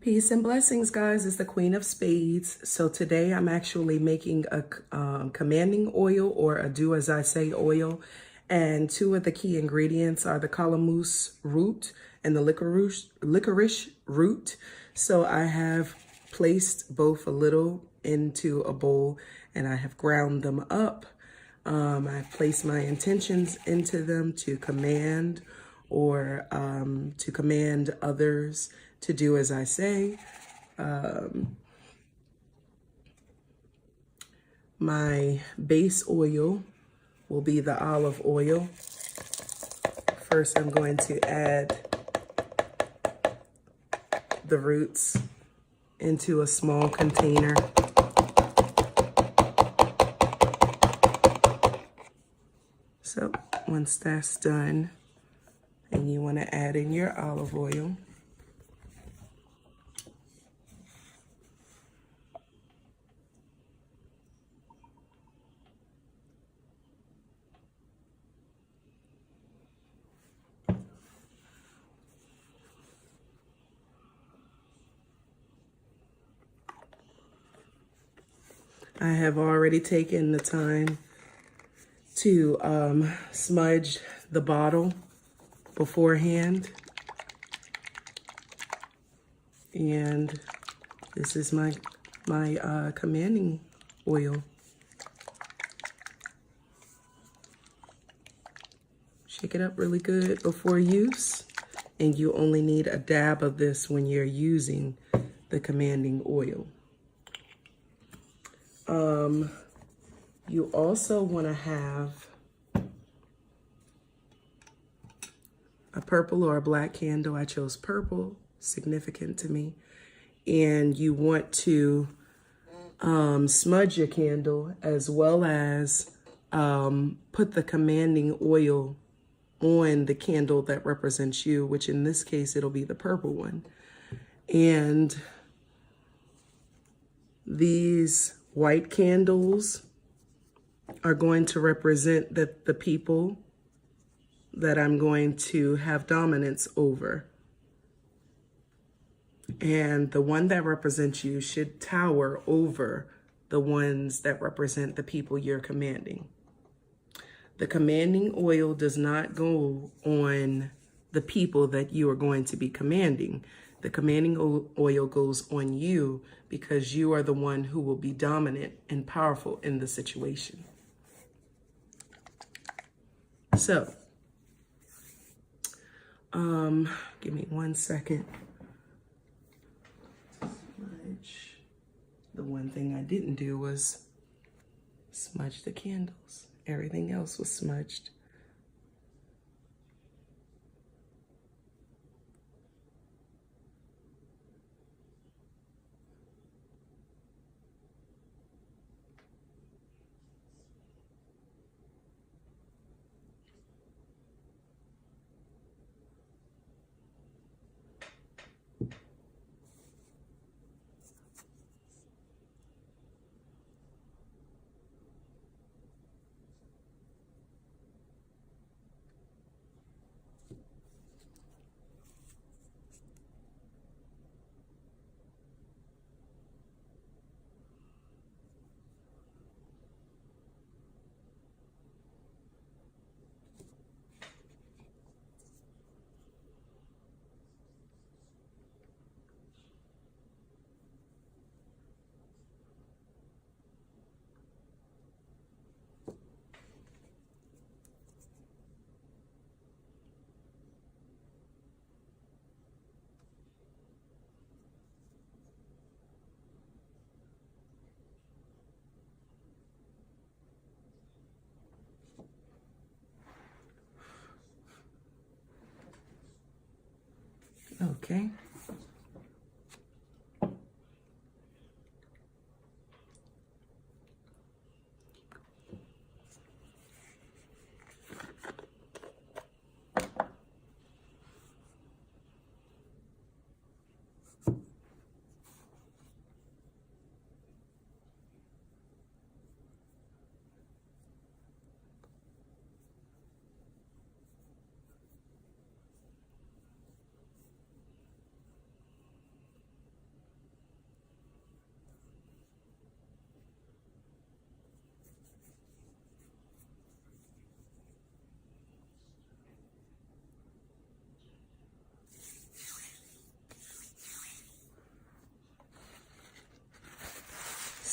Peace and blessings, guys. It's the Queen of Spades. So today I'm actually making a commanding oil, or a do as I say oil. And two of the key ingredients are the calamus root and the licorice root. So I have placed both a little into a bowl and I have ground them up. I've placed my intentions into them to command, or to command others to do as I say. My base oil will be the olive oil. First, I'm going to add the roots into a small container. So once that's done, and you want to add in your olive oil. I have already taken the time to smudge the bottle beforehand. And this is my commanding oil. Shake it up really good before use. And you only need a dab of this when you're using the commanding oil. You also want to have a purple or a black candle. I chose purple, significant to me. And you want to smudge your candle, as well as put the commanding oil on the candle that represents you, which in this case, it'll be the purple one. And these white candles are going to represent the people that I'm going to have dominance over. And the one that represents you should tower over the ones that represent the people you're commanding. The commanding oil does not go on the people that you are going to be commanding. The commanding oil goes on you, because you are the one who will be dominant and powerful in the situation. So, give me 1 second. Smudge. The one thing I didn't do was smudge the candles. Everything else was smudged. Okay.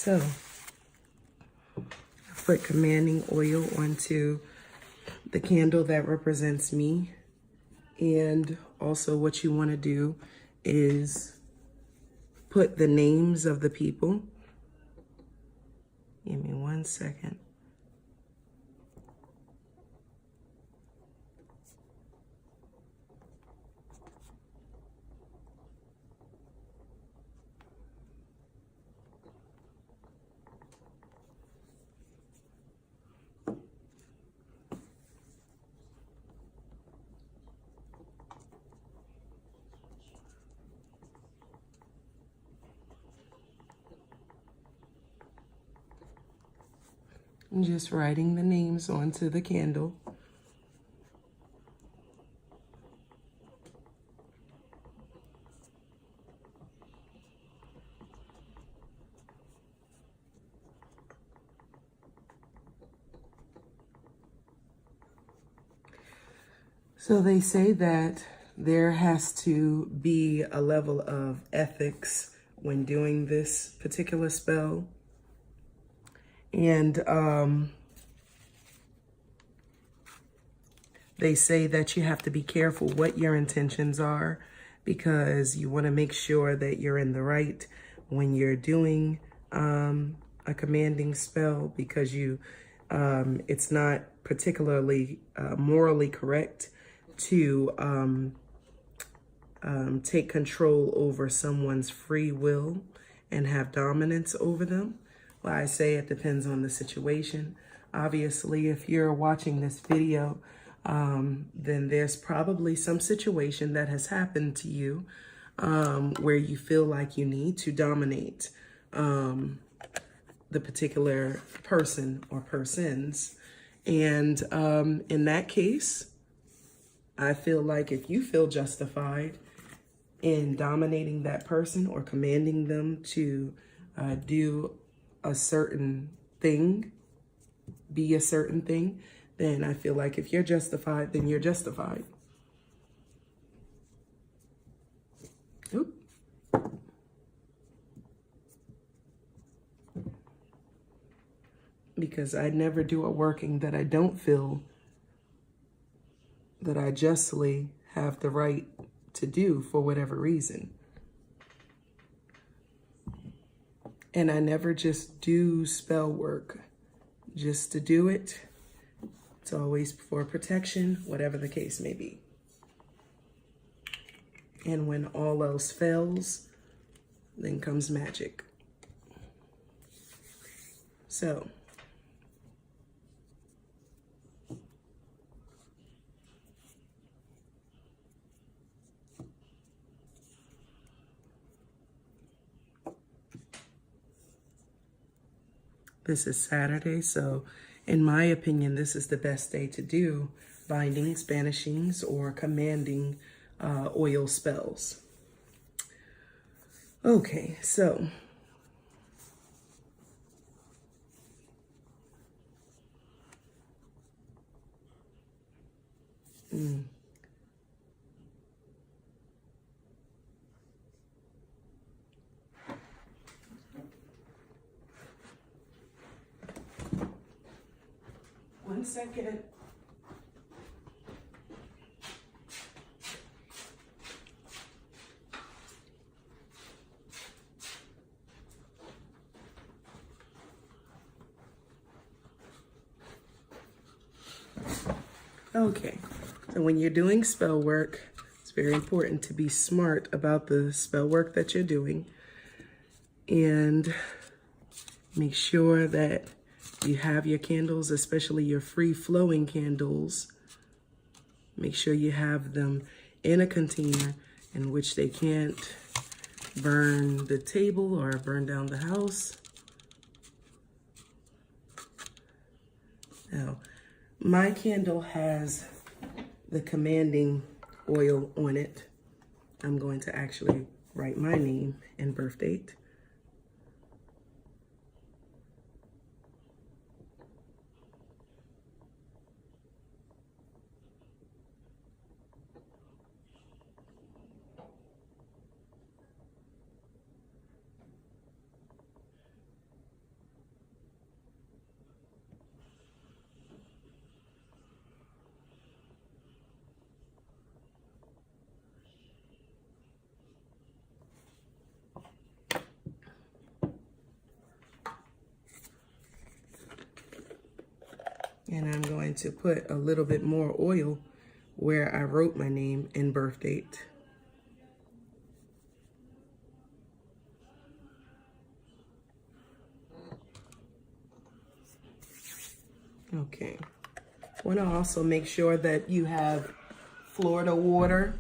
So put commanding oil onto the candle that represents me. And also what you want to do is put the names of the people. Give me 1 second. I'm just writing the names onto the candle. So they say that there has to be a level of ethics when doing this particular spell. And they say that you have to be careful what your intentions are, because you want to make sure that you're in the right when you're doing a commanding spell, because it's not particularly morally correct to take control over someone's free will and have dominance over them. Well, I say it depends on the situation. Obviously, if you're watching this video, then there's probably some situation that has happened to you where you feel like you need to dominate the particular person or persons. And in that case, I feel like if you feel justified in dominating that person or commanding them to do a certain thing, be a certain thing, then I feel like if you're justified, then you're justified. Oop. Because I never do a working that I don't feel that I justly have the right to do for whatever reason. And I never just do spell work just to do it. It's always for protection, whatever the case may be. And when all else fails, then comes magic. So, this is Saturday, so in my opinion, this is the best day to do bindings, banishings, or commanding oil spells. Okay, so one second. Okay, so when you're doing spell work, it's very important to be smart about the spell work that you're doing and make sure that you have your candles, especially your free-flowing candles. Make sure you have them in a container in which they can't burn the table or burn down the house. Now, my candle has the commanding oil on it. I'm going to actually write my name and birth date. And I'm going to put a little bit more oil where I wrote my name and birth date. Okay. Want to also make sure that you have Florida water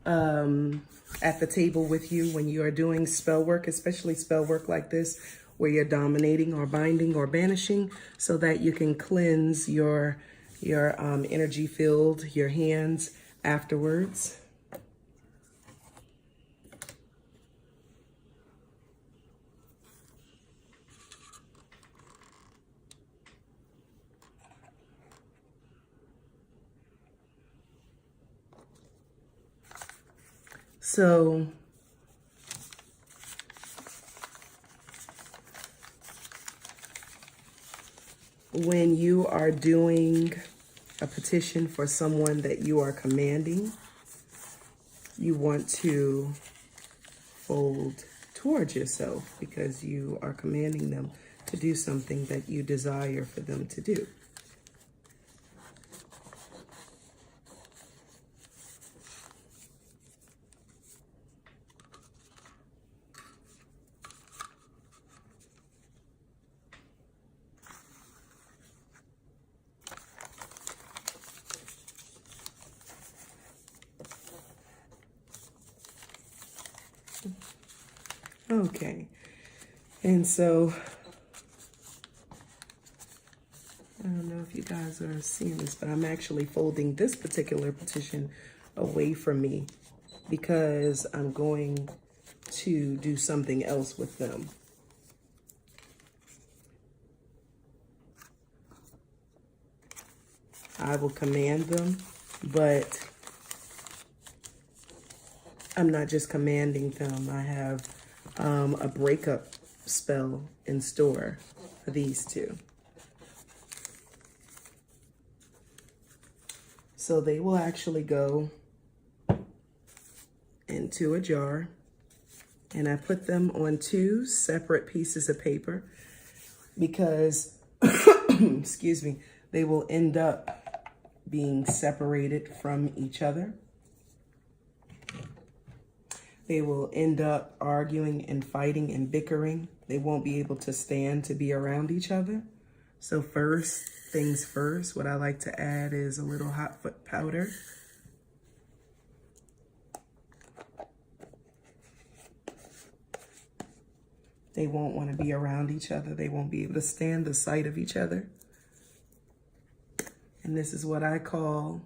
at the table with you when you are doing spell work, especially spell work like this, where you're dominating or binding or banishing, so that you can cleanse your energy field, your hands afterwards. So when you are doing a petition for someone that you are commanding, you want to fold towards yourself because you are commanding them to do something that you desire for them to do. Okay, and so I don't know if you guys are seeing this, but I'm actually folding this particular petition away from me because I'm going to do something else with them. I will command them, but I'm not just commanding them. I have a breakup spell in store for these two. So they will actually go into a jar, and I put them on 2 separate pieces of paper because, excuse me, they will end up being separated from each other. They will end up arguing and fighting and bickering. They won't be able to stand to be around each other. So first things first, what I like to add is a little hot foot powder. They won't want to be around each other. They won't be able to stand the sight of each other. And this is what I call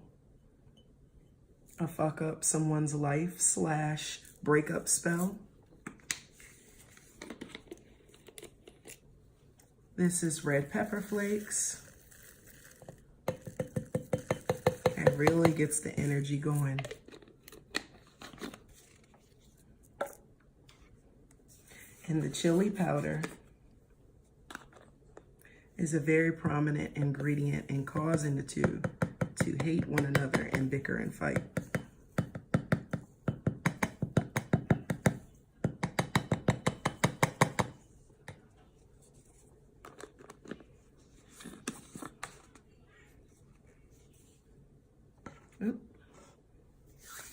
a fuck up someone's life / breakup spell. This is red pepper flakes. It really gets the energy going. And the chili powder is a very prominent ingredient in causing the two to hate one another and bicker and fight. Oop.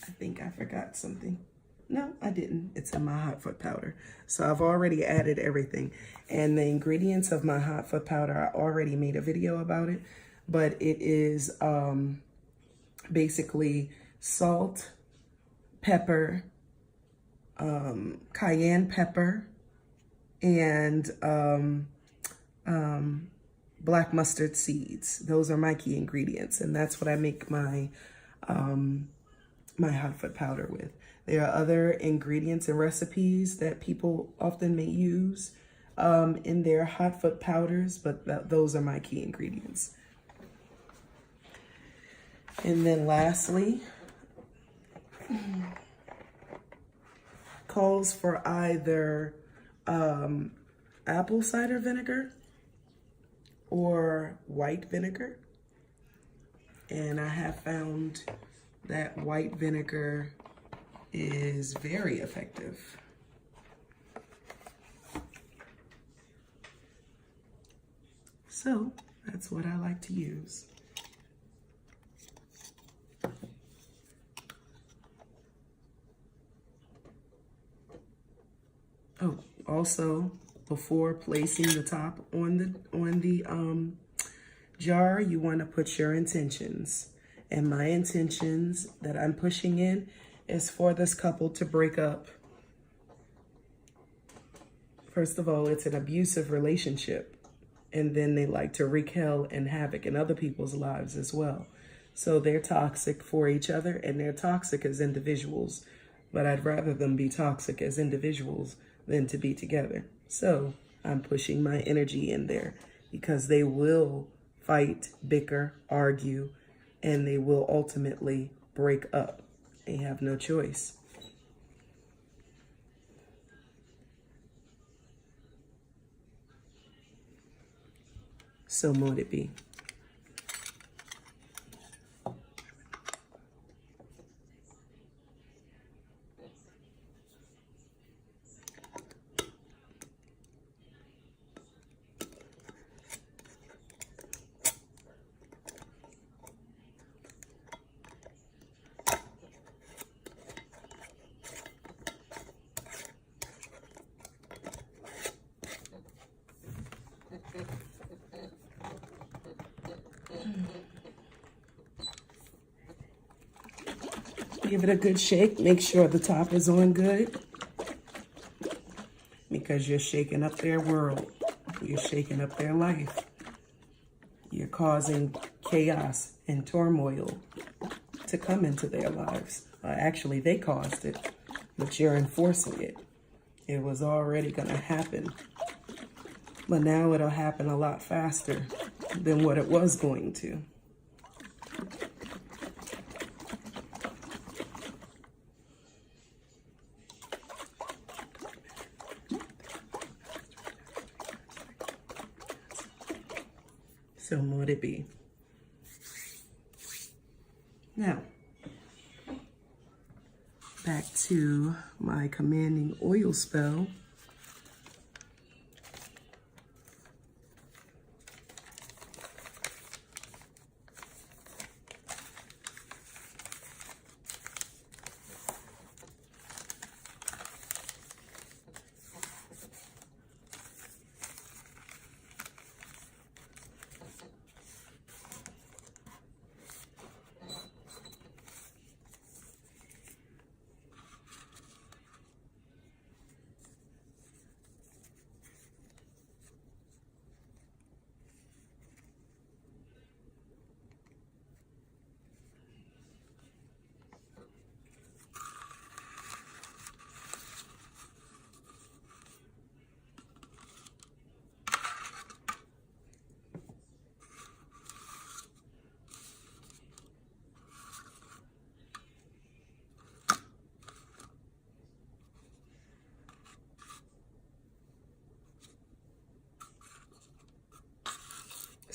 I think I forgot something. No, I didn't. It's in my hot foot powder. So I've already added everything. And the ingredients of my hot foot powder, I already made a video about it. But it is basically salt, pepper, cayenne pepper, and black mustard seeds. Those are my key ingredients. And that's what I make my my hot foot powder with. There are other ingredients and recipes that people often may use in their hot foot powders, but those are my key ingredients. And then lastly, calls for either apple cider vinegar or white vinegar. And I have found that white vinegar is very effective. So That's what I like to use. Oh, also, before placing the top on the jar, you want to put your intentions. And my intentions that I'm pushing in is for this couple to break up. First of all, it's an abusive relationship. And then they like to wreak hell and havoc in other people's lives as well. So they're toxic for each other and they're toxic as individuals. But I'd rather them be toxic as individuals than to be together. So I'm pushing my energy in there because they will fight, bicker, argue, and they will ultimately break up. They have no choice. So mote it be. Give it a good shake. Make sure the top is on good because you're shaking up their world. You're shaking up their life. You're causing chaos and turmoil to come into their lives. Actually, they caused it, but you're enforcing it. It was already going to happen, but now it'll happen a lot faster than what it was going to. So mote it be. Now, back to my commanding oil spell.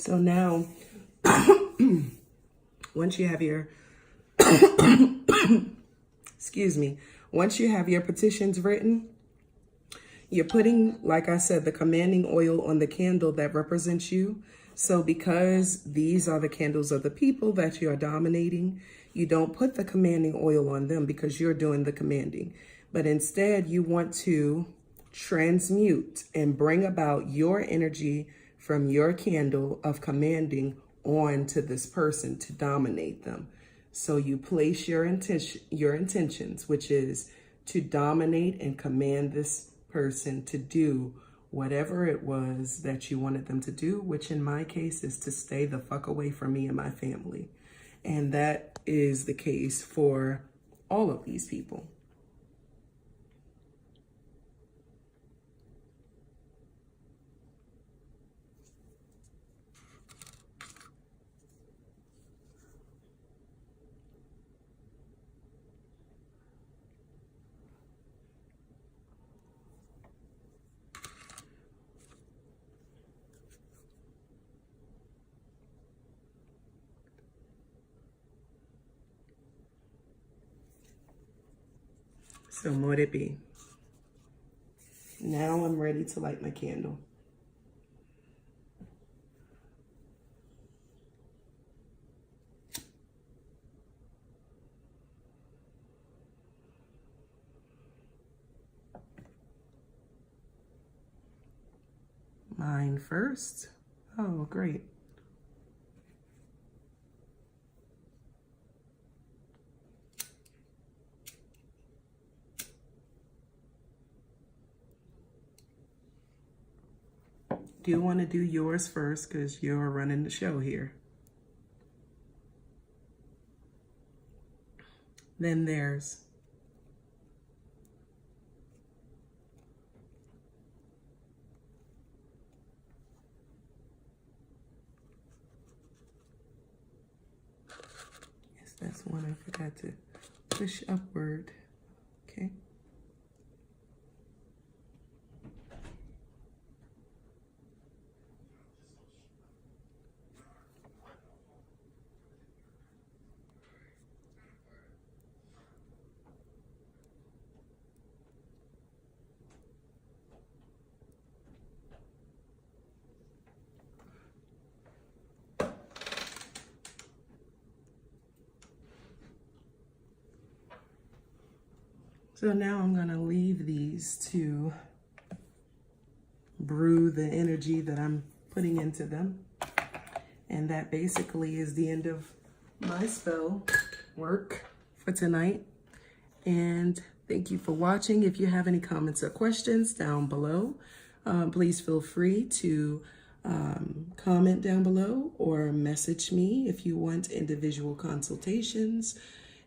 So now, once you have your, excuse me, once you have your petitions written, you're putting, like I said, the commanding oil on the candle that represents you. So because these are the candles of the people that you are dominating, you don't put the commanding oil on them because you're doing the commanding. But instead, you want to transmute and bring about your energy from your candle of commanding on to this person to dominate them. So you place your intentions, which is to dominate and command this person to do whatever it was that you wanted them to do, which in my case is to stay the fuck away from me and my family. And that is the case for all of these people. So mote it be. Now I'm ready to light my candle. mine first. Oh, great. You want to do yours first because you're running the show here. Then theirs. Yes, that's one I forgot to push upward. Okay. So now I'm going to leave these to brew the energy that I'm putting into them. And that basically is the end of my spell work for tonight. And thank you for watching. If you have any comments or questions down below, please feel free to comment down below or message me if you want individual consultations.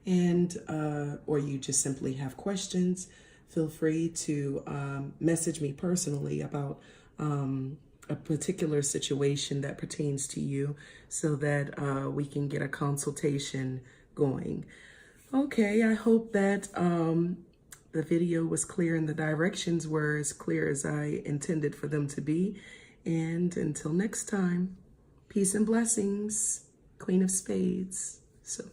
And or you just simply have questions, feel free to message me personally about a particular situation that pertains to you so that we can get a consultation going. Okay, I hope that the video was clear and the directions were as clear as I intended for them to be. And until next time, peace and blessings, Queen of Spades. So.